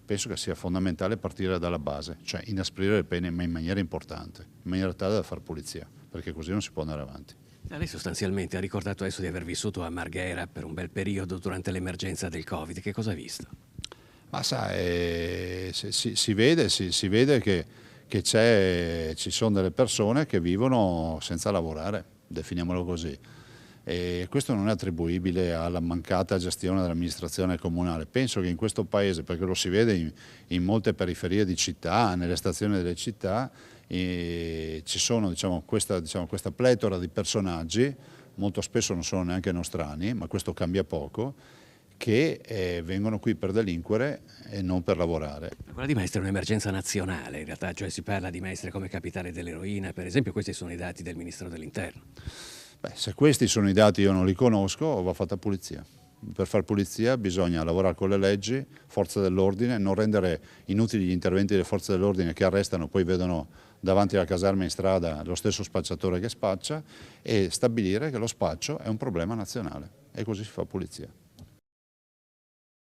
penso che sia fondamentale partire dalla base, cioè inasprire le pene ma in maniera importante, in maniera tale da far pulizia, perché così non si può andare avanti. Lei sostanzialmente ha ricordato adesso di aver vissuto a Marghera per un bel periodo durante l'emergenza del Covid. Che cosa ha visto? Ma sai, si vede che ci sono delle persone che vivono senza lavorare, definiamolo così. E questo non è attribuibile alla mancata gestione dell'amministrazione comunale. Penso che in questo paese, perché lo si vede in molte periferie di città, nelle stazioni delle città, ci sono questa pletora di personaggi, molto spesso non sono neanche nostrani, ma questo cambia poco, che vengono qui per delinquere e non per lavorare. Quella di Mestre è un'emergenza nazionale, in realtà, cioè si parla di Mestre come capitale dell'eroina, per esempio. Questi sono i dati del Ministero dell'Interno. Beh, se questi sono i dati io non li conosco, va fatta pulizia. Per far pulizia bisogna lavorare con le leggi, forze dell'ordine, non rendere inutili gli interventi delle forze dell'ordine che arrestano, poi vedono davanti alla caserma in strada lo stesso spacciatore che spaccia, e stabilire che lo spaccio è un problema nazionale e così si fa pulizia.